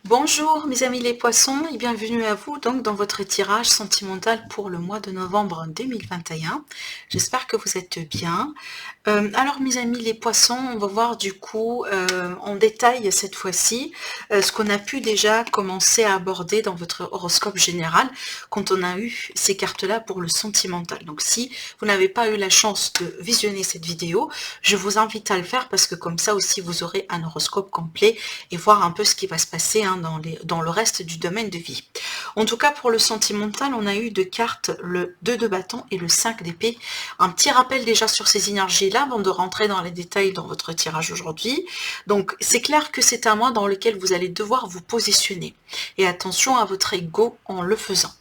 Bonjour mes amis les poissons et bienvenue à vous donc dans votre tirage sentimental pour le mois de novembre 2021. J'espère que vous êtes bien. Alors mes amis les poissons, on va voir du coup en détail cette fois-ci ce qu'on a pu déjà commencer à aborder dans votre horoscope général quand on a eu ces cartes-là pour le sentimental. Donc si vous n'avez pas eu la chance de visionner cette vidéo, je vous invite à le faire parce que comme ça aussi vous aurez un horoscope complet et voir un peu ce qui va se passer dans le reste du domaine de vie. En tout cas, pour le sentimental, on a eu deux cartes, le 2 de bâton et le 5 d'épée. Un petit rappel déjà sur ces énergies-là avant de rentrer dans les détails dans votre tirage aujourd'hui. Donc, c'est clair que c'est un mois dans lequel vous allez devoir vous positionner. Et attention à votre ego en le faisant.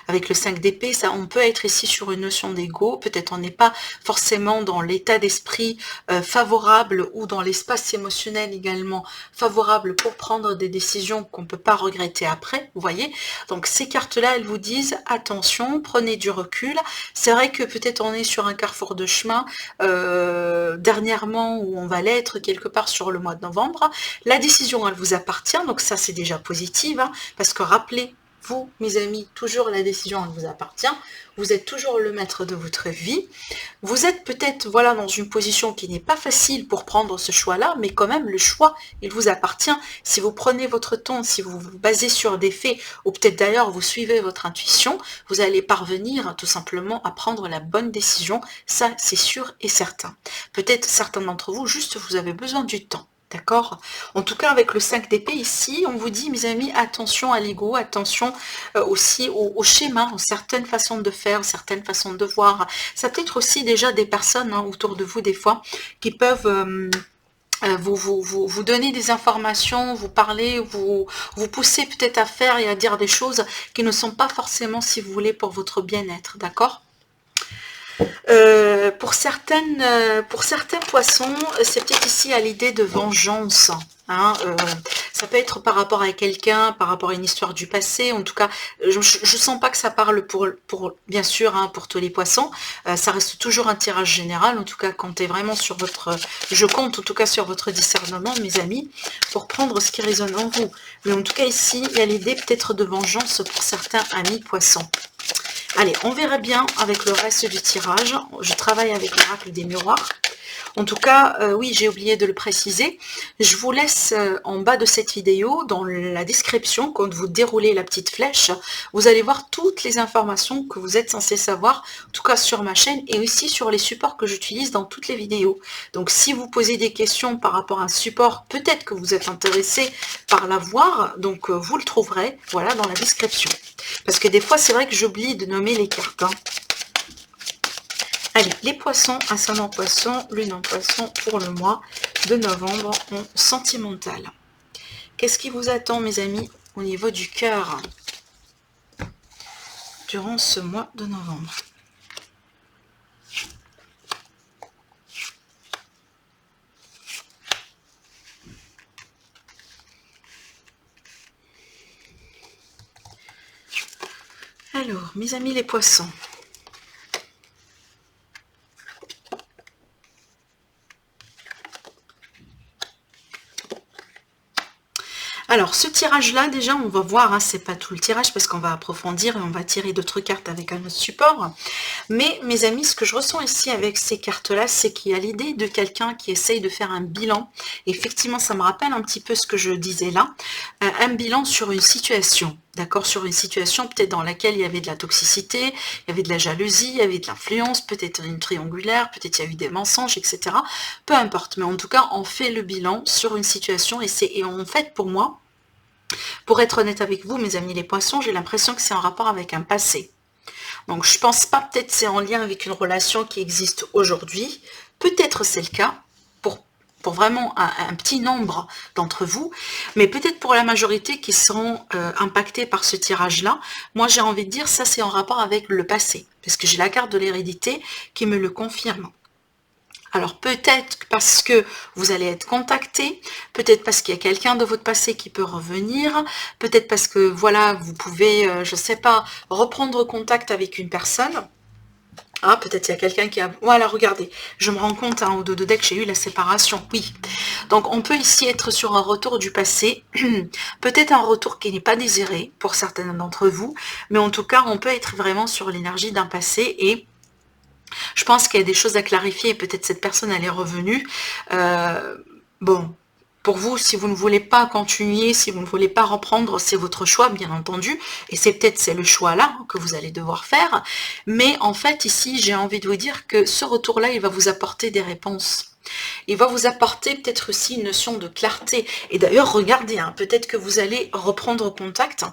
Avec le 5 d'épée, ça, on peut être ici sur une notion d'ego, peut-être on n'est pas forcément dans l'état d'esprit favorable ou dans l'espace émotionnel également favorable pour prendre des décisions qu'on ne peut pas regretter après, vous voyez. Donc ces cartes-là, elles vous disent attention, prenez du recul. C'est vrai que peut-être on est sur un carrefour de chemin dernièrement où on va l'être quelque part sur le mois de novembre. La décision, elle vous appartient, donc ça c'est déjà positif, hein, parce que rappelez vous, mes amis, toujours la décision, elle vous appartient. Vous êtes toujours le maître de votre vie. Vous êtes peut-être voilà dans une position qui n'est pas facile pour prendre ce choix-là, mais quand même le choix, il vous appartient. Si vous prenez votre temps, si vous vous basez sur des faits, ou peut-être d'ailleurs vous suivez votre intuition, vous allez parvenir tout simplement à prendre la bonne décision. Ça, c'est sûr et certain. Peut-être certains d'entre vous, juste vous avez besoin du temps. D'accord? En tout cas, avec le 5 d'épée ici, on vous dit, mes amis, attention à l'ego, attention aussi au schéma, aux certaines façons de faire, aux certaines façons de voir. Ça peut être aussi déjà des personnes autour de vous, des fois, qui peuvent vous donner des informations, vous parler, vous pousser peut-être à faire et à dire des choses qui ne sont pas forcément, si vous voulez, pour votre bien-être. D'accord? Pour certains poissons, c'est peut-être ici à l'idée de vengeance. Hein, ça peut être par rapport à quelqu'un, par rapport à une histoire du passé. En tout cas, je sens pas que ça parle pour bien sûr, hein, pour tous les poissons. Ça reste toujours un tirage général. En tout cas, comptez vraiment sur votre, je compte en tout cas sur votre discernement, mes amis, pour prendre ce qui résonne en vous. Mais en tout cas, ici, il y a l'idée peut-être de vengeance pour certains amis poissons. Allez, on verra bien avec le reste du tirage. Je travaille avec l'oracle des miroirs. En tout cas, oui, j'ai oublié de le préciser. Je vous laisse en bas de cette vidéo, dans la description, quand vous déroulez la petite flèche, vous allez voir toutes les informations que vous êtes censé savoir, en tout cas sur ma chaîne et aussi sur les supports que j'utilise dans toutes les vidéos. Donc, si vous posez des questions par rapport à un support, peut-être que vous êtes intéressé par l'avoir, donc vous le trouverez, voilà, dans la description. Parce que des fois, c'est vrai que j'oublie de nommer les cartes. Hein. Allez, les poissons, ascendant poisson, lune en poisson pour le mois de novembre en sentimental. Qu'est-ce qui vous attend, mes amis, au niveau du cœur durant ce mois de novembre? Alors, mes amis les poissons, alors, ce tirage-là, déjà, on va voir, hein, c'est pas tout le tirage parce qu'on va approfondir et on va tirer d'autres cartes avec un autre support. Mais, mes amis, ce que je ressens ici avec ces cartes-là, c'est qu'il y a l'idée de quelqu'un qui essaye de faire un bilan. Effectivement, ça me rappelle un petit peu ce que je disais là. Un bilan sur une situation. D'accord, sur une situation peut-être dans laquelle il y avait de la toxicité, il y avait de la jalousie, il y avait de l'influence, peut-être une triangulaire, peut-être il y a eu des mensonges, etc. Peu importe, mais en tout cas, on fait le bilan sur une situation et en fait, pour moi, pour être honnête avec vous, mes amis les poissons, j'ai l'impression que c'est en rapport avec un passé. Donc, je pense pas, peut-être c'est en lien avec une relation qui existe aujourd'hui. Peut-être c'est le cas pour vraiment un petit nombre d'entre vous, mais peut-être pour la majorité qui seront impactés par ce tirage-là, moi j'ai envie de dire ça c'est en rapport avec le passé, parce que j'ai la carte de l'hérédité qui me le confirme. Alors peut-être parce que vous allez être contacté, peut-être parce qu'il y a quelqu'un de votre passé qui peut revenir, peut-être parce que voilà, vous pouvez, je sais pas, reprendre contact avec une personne. Ah, peut-être il y a quelqu'un qui a... Voilà, regardez, je me rends compte, hein, au dos de deck, j'ai eu la séparation, oui. Donc, on peut ici être sur un retour du passé, peut-être un retour qui n'est pas désiré pour certains d'entre vous, mais en tout cas, on peut être vraiment sur l'énergie d'un passé et je pense qu'il y a des choses à clarifier, peut-être cette personne, elle est revenue. Bon, pour vous, si vous ne voulez pas continuer, si vous ne voulez pas reprendre, c'est votre choix, bien entendu, et c'est le choix là que vous allez devoir faire, mais en fait, ici, j'ai envie de vous dire que ce retour-là, il va vous apporter des réponses. Il va vous apporter peut-être aussi une notion de clarté. Et d'ailleurs, regardez, hein, peut-être que vous allez reprendre contact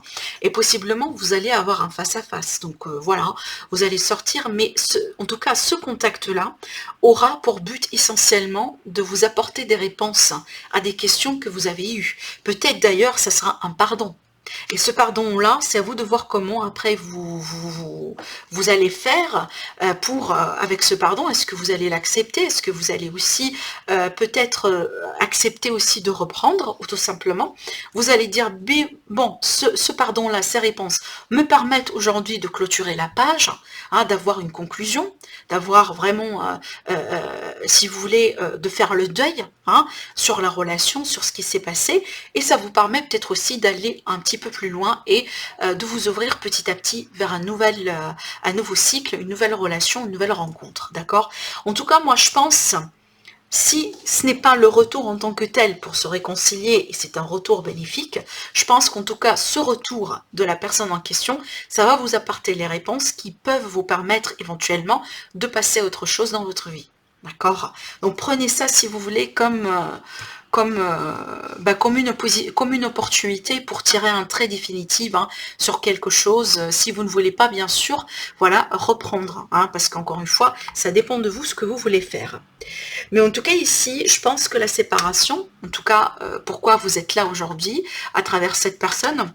et possiblement vous allez avoir un face-à-face. Donc voilà, vous allez sortir, mais en tout cas, ce contact-là aura pour but essentiellement de vous apporter des réponses à des questions que vous avez eues. Peut-être d'ailleurs, ça sera un pardon. Et ce pardon-là, c'est à vous de voir comment après vous allez faire pour, avec ce pardon. Est-ce que vous allez l'accepter? Est-ce que vous allez aussi peut-être accepter aussi de reprendre, ou tout simplement, vous allez dire, bon, ce pardon-là, ces réponses me permettent aujourd'hui de clôturer la page, hein, d'avoir une conclusion, d'avoir vraiment, si vous voulez, de faire le deuil, hein, sur la relation, sur ce qui s'est passé, et ça vous permet peut-être aussi d'aller un petit peu plus loin et de vous ouvrir petit à petit vers un nouveau cycle, une nouvelle relation, une nouvelle rencontre, d'accord? En tout cas, moi je pense, si ce n'est pas le retour en tant que tel pour se réconcilier, et c'est un retour bénéfique, je pense qu'en tout cas, ce retour de la personne en question, ça va vous apporter les réponses qui peuvent vous permettre éventuellement de passer à autre chose dans votre vie. D'accord? Donc prenez ça, si vous voulez, comme une opportunité pour tirer un trait définitif, hein, sur quelque chose, si vous ne voulez pas, bien sûr, voilà, reprendre, hein, parce qu'encore une fois, ça dépend de vous ce que vous voulez faire. Mais en tout cas, ici, je pense que la séparation, en tout cas, pourquoi vous êtes là aujourd'hui, à travers cette personne,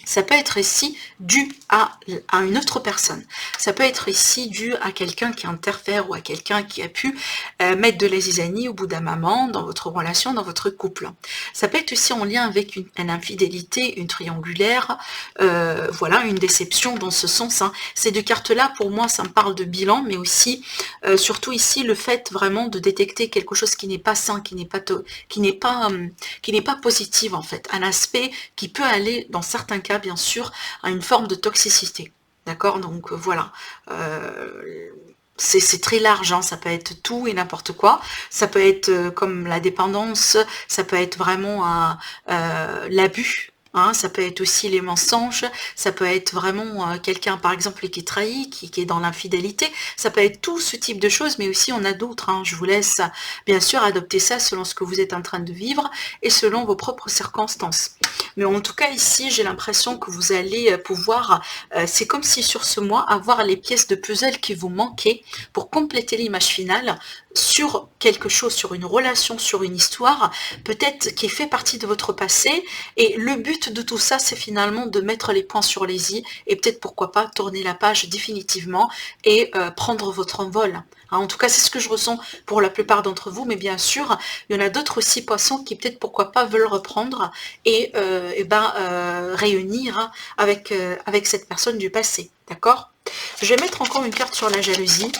ça peut être ici dû à une autre personne. Ça peut être ici dû à quelqu'un qui interfère ou à quelqu'un qui a pu mettre de la zizanie au bout d'un moment dans votre relation, dans votre couple. Ça peut être aussi en lien avec une infidélité, une triangulaire, voilà, une déception dans ce sens, hein. Ces deux cartes-là, pour moi, ça me parle de bilan, mais aussi, surtout ici, le fait vraiment de détecter quelque chose qui n'est pas sain, qui n'est pas positif en fait, un aspect qui peut aller, dans certains cas, bien sûr, à une forme de toxicité. D'accord? Donc voilà. C'est très large, hein, ça peut être tout et n'importe quoi. Ça peut être comme la dépendance, ça peut être vraiment l'abus. Hein, ça peut être aussi les mensonges, ça peut être vraiment quelqu'un par exemple qui trahit, qui est dans l'infidélité, ça peut être tout ce type de choses, mais aussi on a d'autres, hein. Je vous laisse bien sûr adopter ça selon ce que vous êtes en train de vivre et selon vos propres circonstances. Mais en tout cas ici j'ai l'impression que vous allez pouvoir, c'est comme si sur ce mois, avoir les pièces de puzzle qui vous manquaient pour compléter l'image finale sur quelque chose, sur une relation, sur une histoire, peut-être qui fait partie de votre passé, et le but de tout ça, c'est finalement de mettre les points sur les i, et peut-être pourquoi pas tourner la page définitivement, et prendre votre envol. Hein, en tout cas, c'est ce que je ressens pour la plupart d'entre vous, mais bien sûr, il y en a d'autres aussi poissons qui peut-être pourquoi pas veulent reprendre, et, réunir, hein, avec cette personne du passé, d'accord? Je vais mettre encore une carte sur la jalousie.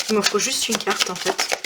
Il me faut juste une carte en fait.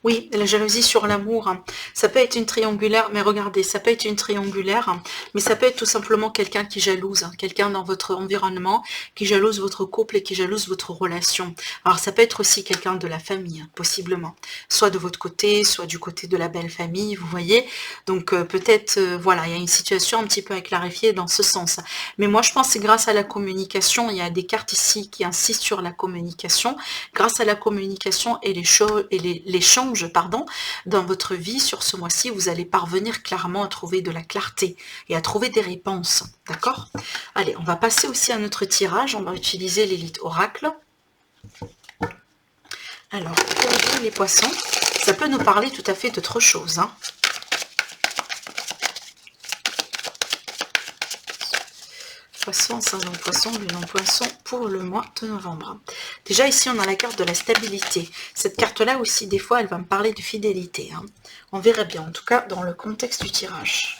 Oui, la jalousie sur l'amour, hein. Ça peut être une triangulaire, mais regardez, ça peut être une triangulaire, hein, mais ça peut être tout simplement quelqu'un qui jalouse, hein, quelqu'un dans votre environnement, qui jalouse votre couple et qui jalouse votre relation. Alors ça peut être aussi quelqu'un de la famille, hein, possiblement, soit de votre côté, soit du côté de la belle famille, vous voyez. Donc peut-être, voilà, il y a une situation un petit peu à clarifier dans ce sens. Mais moi je pense que c'est grâce à la communication, il y a des cartes ici qui insistent sur la communication, grâce à la communication et l'échange, pardon, dans votre vie sur ce mois-ci, vous allez parvenir clairement à trouver de la clarté et à trouver des réponses, d'accord? Allez, on va passer aussi à notre tirage, on va utiliser l'élite oracle. Alors, pour vous les poissons, ça peut nous parler tout à fait d'autre chose, hein. Poisson, ascendant Poisson, Lune en Poisson pour le mois de novembre. Déjà ici on a la carte de la stabilité. Cette carte là aussi des fois elle va me parler de fidélité. Hein. On verra bien en tout cas dans le contexte du tirage.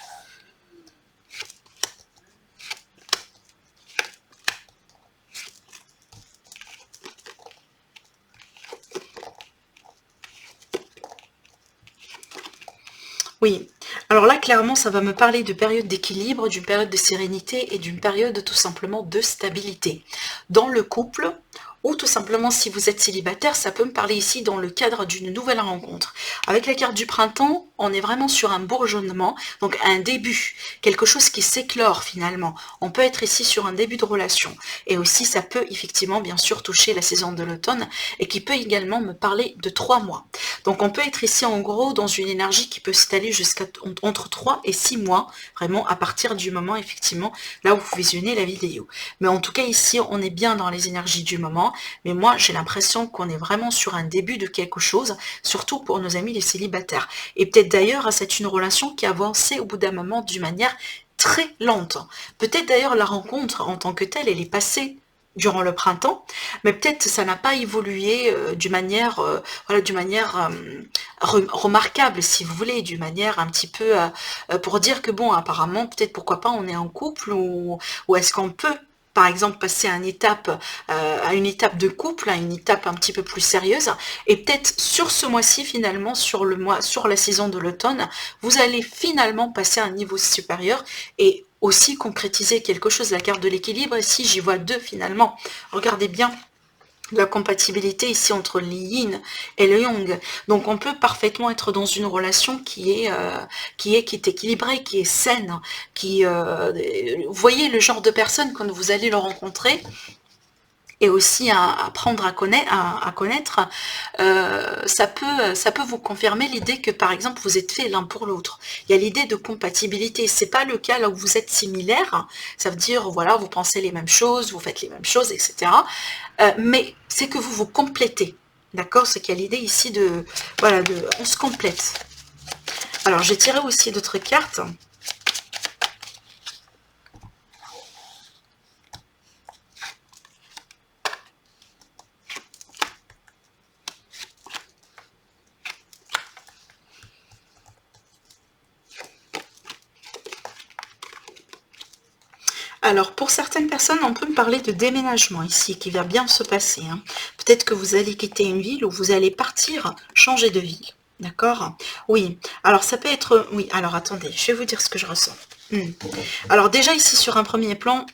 Oui, alors là, clairement, ça va me parler de période d'équilibre, d'une période de sérénité et d'une période tout simplement de stabilité. Dans le couple, ou tout simplement si vous êtes célibataire, ça peut me parler ici dans le cadre d'une nouvelle rencontre. Avec la carte du printemps, on est vraiment sur un bourgeonnement, donc un début, quelque chose qui s'éclore finalement. On peut être ici sur un début de relation. Et aussi, ça peut effectivement, bien sûr, toucher la saison de l'automne et qui peut également me parler de 3 mois. Donc on peut être ici en gros dans une énergie qui peut s'étaler jusqu'à entre 3 et 6 mois, vraiment à partir du moment effectivement là où vous visionnez la vidéo. Mais en tout cas ici on est bien dans les énergies du moment, mais moi j'ai l'impression qu'on est vraiment sur un début de quelque chose, surtout pour nos amis les célibataires. Et peut-être d'ailleurs c'est une relation qui a avancé au bout d'un moment d'une manière très lente. Peut-être d'ailleurs la rencontre en tant que telle elle est passée durant le printemps, mais peut-être ça n'a pas évolué d'une manière, voilà, d'une manière remarquable, si vous voulez, d'une manière un petit peu pour dire que bon, apparemment, peut-être pourquoi pas on est en couple ou est-ce qu'on peut par exemple passer à une étape de couple, à une étape un petit peu plus sérieuse, et peut-être sur ce mois-ci finalement, sur la saison de l'automne, vous allez finalement passer à un niveau supérieur et aussi concrétiser quelque chose. La carte de l'équilibre, ici j'y vois 2 finalement. Regardez bien la compatibilité ici entre le yin et le yang. Donc on peut parfaitement être dans une relation qui est équilibrée, qui est saine, vous voyez le genre de personne quand vous allez le rencontrer, et aussi à apprendre à connaître, ça peut vous confirmer l'idée que par exemple vous êtes fait l'un pour l'autre. Il y a l'idée de compatibilité. C'est pas le cas là où vous êtes similaires, ça veut dire voilà vous pensez les mêmes choses, vous faites les mêmes choses, etc. Mais c'est que vous vous complétez, d'accord? C'est qu'il y a l'idée ici de voilà on se complète. Alors j'ai tiré aussi d'autres cartes. Alors, pour certaines personnes, on peut me parler de déménagement ici, qui va bien se passer. Hein. Peut-être que vous allez quitter une ville ou vous allez partir, changer de ville. D'accord? Oui. Alors, ça peut être... Oui, alors attendez, je vais vous dire ce que je ressens. Alors, déjà ici, sur un premier plan,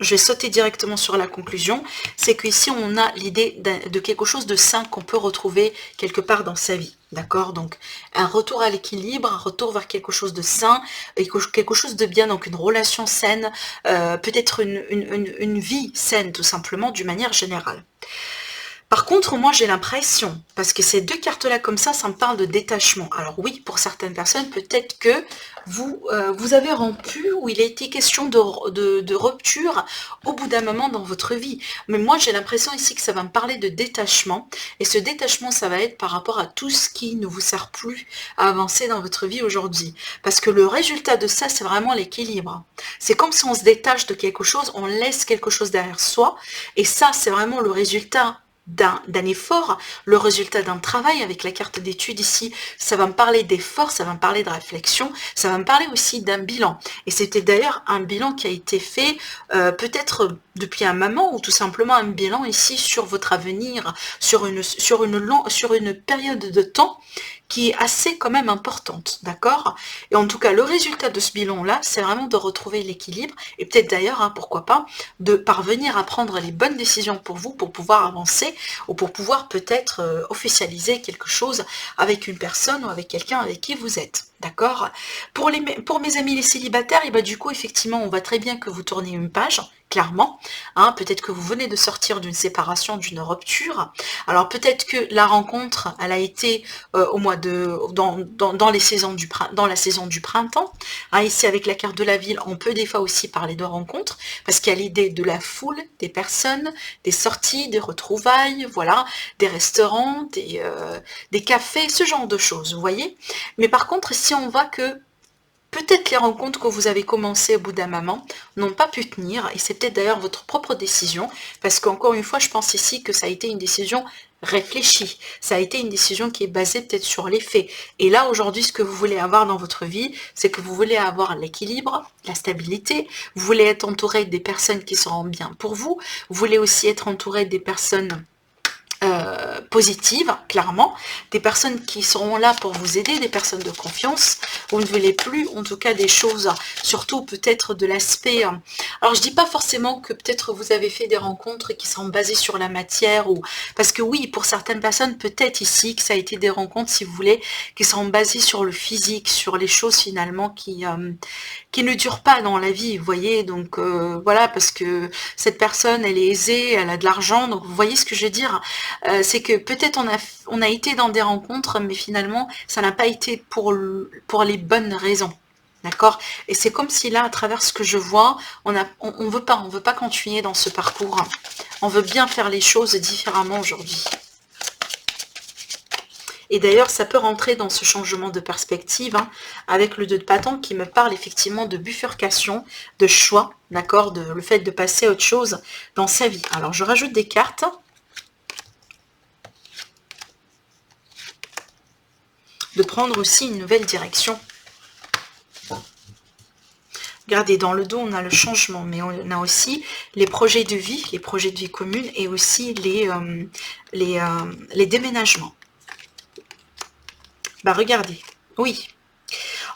je vais sauter directement sur la conclusion. C'est qu'ici, on a l'idée de quelque chose de sain qu'on peut retrouver quelque part dans sa vie. D'accord? Donc, un retour à l'équilibre, un retour vers quelque chose de sain, quelque chose de bien, donc une relation saine, peut-être une vie saine, tout simplement, d'une manière générale. Par contre, moi, j'ai l'impression, parce que ces 2 cartes-là, comme ça me parle de détachement. Alors oui, pour certaines personnes, peut-être que vous avez rompu, ou il a été question de rupture au bout d'un moment dans votre vie. Mais moi, j'ai l'impression ici que ça va me parler de détachement. Et ce détachement, ça va être par rapport à tout ce qui ne vous sert plus à avancer dans votre vie aujourd'hui. Parce que le résultat de ça, c'est vraiment l'équilibre. C'est comme si on se détache de quelque chose, on laisse quelque chose derrière soi. Et ça, c'est vraiment le résultat d'un effort, le résultat d'un travail. Avec la carte d'étude ici, ça va me parler d'effort, ça va me parler de réflexion, ça va me parler aussi d'un bilan. Et c'était d'ailleurs un bilan qui a été fait peut-être depuis un moment, ou tout simplement un bilan ici sur votre avenir, sur une période de temps qui est assez quand même importante, d'accord? Et en tout cas, le résultat de ce bilan-là, c'est vraiment de retrouver l'équilibre, et peut-être d'ailleurs, hein, pourquoi pas, de parvenir à prendre les bonnes décisions pour vous, pour pouvoir avancer, ou pour pouvoir peut-être officialiser quelque chose avec une personne ou avec quelqu'un avec qui vous êtes. D'accord? Pour mes amis les célibataires, et ben du coup, effectivement, on voit très bien que vous tournez une page, clairement. Hein, peut-être que vous venez de sortir d'une séparation, d'une rupture. Alors peut-être que la rencontre, elle a été au mois de dans la saison du printemps. Hein, ici, avec la carte de la ville, on peut des fois aussi parler de rencontre, parce qu'il y a l'idée de la foule, des personnes, des sorties, des retrouvailles, voilà, des restaurants, des cafés, ce genre de choses, vous voyez. Mais par contre, si on voit que peut-être les rencontres que vous avez commencées au bout d'un moment n'ont pas pu tenir, et c'est peut-être d'ailleurs votre propre décision, parce qu'encore une fois, je pense ici que ça a été une décision réfléchie, ça a été une décision qui est basée peut-être sur les faits. Et là, aujourd'hui, ce que vous voulez avoir dans votre vie, c'est que vous voulez avoir l'équilibre, la stabilité, vous voulez être entouré des personnes qui seront bien pour vous, vous voulez aussi être entouré des personnes positives, clairement, des personnes qui seront là pour vous aider, des personnes de confiance. Vous ne voulez plus, en tout cas, des choses, surtout peut-être de l'aspect... alors, je dis pas forcément que peut-être vous avez fait des rencontres qui sont basées sur la matière, ou parce que oui, pour certaines personnes, peut-être ici, que ça a été des rencontres, si vous voulez, qui sont basées sur le physique, sur les choses finalement qui ne durent pas dans la vie, vous voyez, donc voilà, parce que cette personne, elle est aisée, elle a de l'argent, donc vous voyez ce que je veux dire. C'est que peut-être on a été dans des rencontres, mais finalement, ça n'a pas été pour les bonnes raisons. D'accord? Et c'est comme si là, à travers ce que je vois, on veut pas continuer dans ce parcours. On veut bien faire les choses différemment aujourd'hui. Et d'ailleurs, ça peut rentrer dans ce changement de perspective, hein, avec le 2 de Pentacle qui me parle effectivement de bifurcation, de choix, d'accord, le fait de passer à autre chose dans sa vie. Alors, je rajoute des cartes. De prendre aussi une nouvelle direction. Regardez, dans le dos, on a le changement, mais on a aussi les projets de vie communes, et aussi les déménagements. Bah, regardez, oui.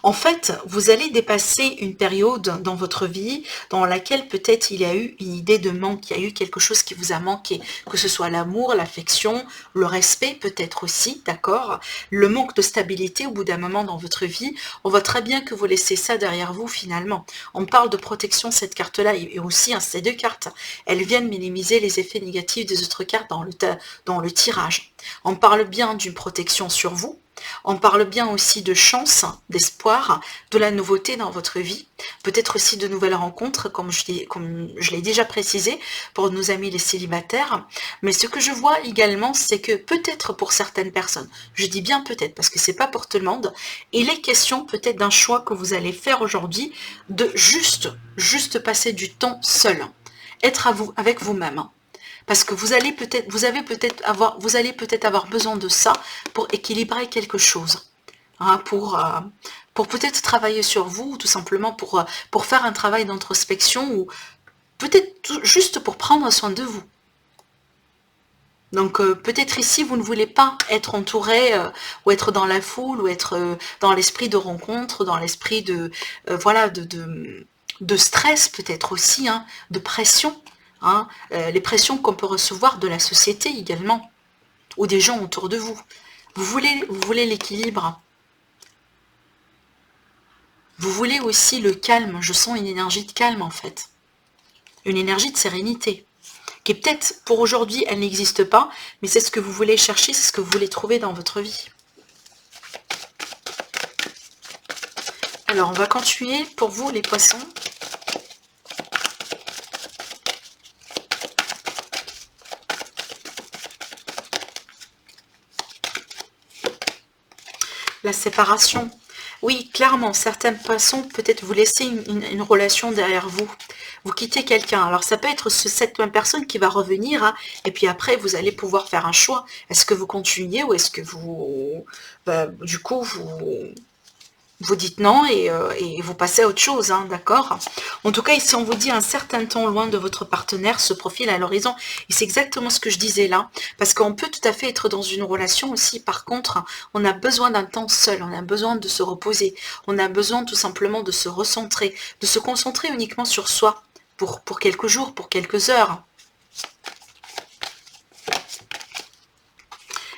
En fait, vous allez dépasser une période dans votre vie dans laquelle peut-être il y a eu une idée de manque, il y a eu quelque chose qui vous a manqué, que ce soit l'amour, l'affection, le respect peut-être aussi, d'accord? Le manque de stabilité au bout d'un moment dans votre vie, on voit très bien que vous laissez ça derrière vous finalement. On parle de protection, cette carte-là, et aussi hein, ces deux cartes, elles viennent minimiser les effets négatifs des autres cartes dans le tirage. On parle bien d'une protection sur vous. On parle bien aussi de chance, d'espoir, de la nouveauté dans votre vie, peut-être aussi de nouvelles rencontres, comme je l'ai déjà précisé, pour nos amis les célibataires. Mais ce que je vois également, c'est que peut-être pour certaines personnes, je dis bien peut-être, parce que c'est pas pour tout le monde, il est question peut-être d'un choix que vous allez faire aujourd'hui, de juste passer du temps seul, être à vous, avec vous-même. Parce que vous allez peut-être avoir besoin de ça pour équilibrer quelque chose, hein, pour peut-être travailler sur vous, tout simplement pour faire un travail d'introspection, ou peut-être juste pour prendre soin de vous. Donc peut-être ici, vous ne voulez pas être entouré ou être dans la foule, ou être dans l'esprit de rencontre, dans l'esprit de, voilà, de stress peut-être aussi, hein, de pression. Hein, les pressions qu'on peut recevoir de la société également, ou des gens autour de vous. Vous voulez l'équilibre. Vous voulez aussi le calme. Je sens une énergie de calme en fait. Une énergie de sérénité. Qui peut-être pour aujourd'hui, elle n'existe pas, mais c'est ce que vous voulez chercher, c'est ce que vous voulez trouver dans votre vie. Alors, on va continuer pour vous les poissons. La séparation. Oui, clairement, certains poissons, peut-être vous laissez une relation derrière vous. Vous quittez quelqu'un. Alors, ça peut être cette même personne qui va revenir, hein, et puis après, vous allez pouvoir faire un choix. Est-ce que vous continuez, ou est-ce que vous... du coup, vous dites non, et vous passez à autre chose, hein, d'accord? En tout cas, ici, on vous dit un certain temps loin de votre partenaire se profile à l'horizon. Et c'est exactement ce que je disais là. Parce qu'on peut tout à fait être dans une relation aussi. Par contre, on a besoin d'un temps seul. On a besoin de se reposer. On a besoin tout simplement de se recentrer. De se concentrer uniquement sur soi. Pour quelques jours, pour quelques heures.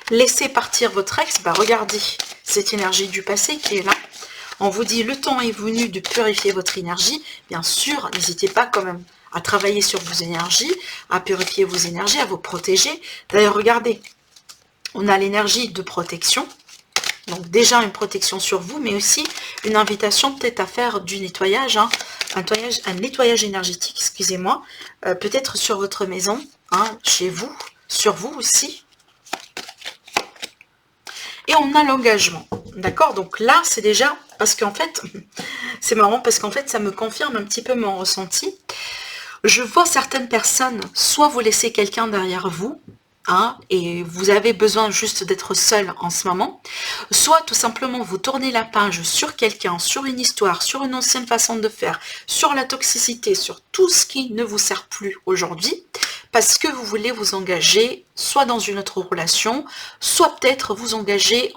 Laissez partir votre ex. Bah, regardez cette énergie du passé qui est là. On vous dit, le temps est venu de purifier votre énergie. Bien sûr, n'hésitez pas quand même à travailler sur vos énergies, à purifier vos énergies, à vous protéger. D'ailleurs, regardez, on a l'énergie de protection. Donc déjà une protection sur vous, mais aussi une invitation peut-être à faire du nettoyage, hein, un nettoyage énergétique, excusez-moi, peut-être sur votre maison, hein, chez vous, sur vous aussi. Et on a l'engagement, d'accord? Donc là, c'est déjà, parce qu'en fait, C'est marrant parce qu'en fait, ça me confirme un petit peu mon ressenti. Je vois certaines personnes, soit vous laissez quelqu'un derrière vous, hein, et vous avez besoin juste d'être seul en ce moment, soit tout simplement vous tournez la page sur quelqu'un, sur une histoire, sur une ancienne façon de faire, sur la toxicité, sur tout ce qui ne vous sert plus aujourd'hui, parce que vous voulez vous engager soit dans une autre relation, soit peut-être vous engager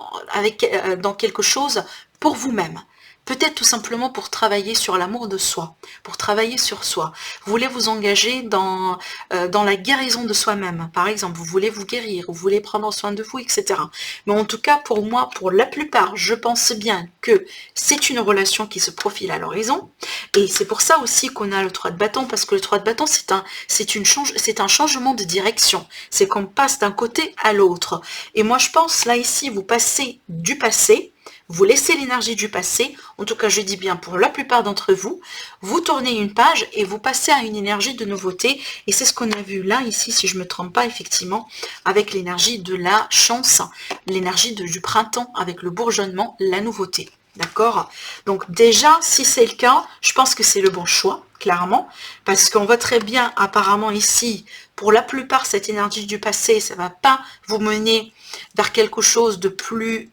dans quelque chose pour vous-même. Peut-être tout simplement pour travailler sur l'amour de soi, pour travailler sur soi. Vous voulez vous engager dans la guérison de soi-même, par exemple. Vous voulez vous guérir, vous voulez prendre soin de vous, etc. Mais en tout cas, pour moi, pour la plupart, je pense bien que c'est une relation qui se profile à l'horizon. Et c'est pour ça aussi qu'on a le 3 de bâton, parce que le 3 de bâton, c'est un changement de direction. C'est qu'on passe d'un côté à l'autre. Et moi, je pense, là, ici, vous passez du passé, vous laissez l'énergie du passé, en tout cas je dis bien pour la plupart d'entre vous, vous tournez une page et vous passez à une énergie de nouveauté, et c'est ce qu'on a vu là, ici, si je ne me trompe pas, effectivement, avec l'énergie de la chance, l'énergie du printemps, avec le bourgeonnement, la nouveauté. D'accord? Donc déjà, si c'est le cas, je pense que c'est le bon choix, clairement, parce qu'on voit très bien, apparemment ici, pour la plupart, cette énergie du passé, ça ne va pas vous mener vers quelque chose de plus...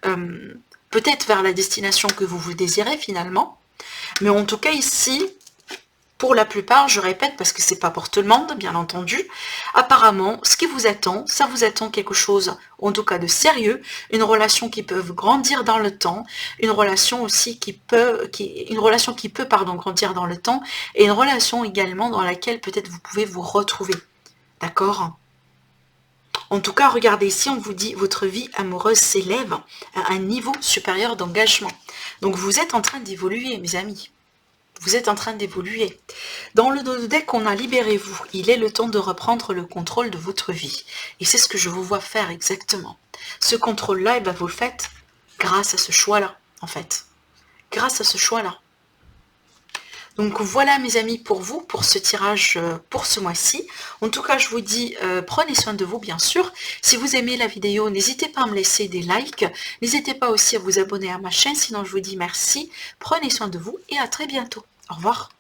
peut-être vers la destination que vous désirez finalement, mais en tout cas ici, pour la plupart, je répète parce que c'est pas pour tout le monde, bien entendu, apparemment, ce qui vous attend, ça vous attend quelque chose, en tout cas de sérieux, une relation qui peut grandir dans le temps, une relation aussi qui peut grandir dans le temps, et une relation également dans laquelle peut-être vous pouvez vous retrouver, d'accord ? En tout cas, regardez ici, on vous dit votre vie amoureuse s'élève à un niveau supérieur d'engagement. Donc vous êtes en train d'évoluer, mes amis. Vous êtes en train d'évoluer. Dans le deck, on a libérez-vous. Il est le temps de reprendre le contrôle de votre vie. Et c'est ce que je vous vois faire exactement. Ce contrôle-là, vous le faites grâce à ce choix-là, en fait. Grâce à ce choix-là. Donc voilà mes amis pour vous, pour ce tirage pour ce mois-ci. En tout cas, je vous dis, prenez soin de vous bien sûr. Si vous aimez la vidéo, n'hésitez pas à me laisser des likes. N'hésitez pas aussi à vous abonner à ma chaîne, sinon je vous dis merci. Prenez soin de vous et à très bientôt. Au revoir.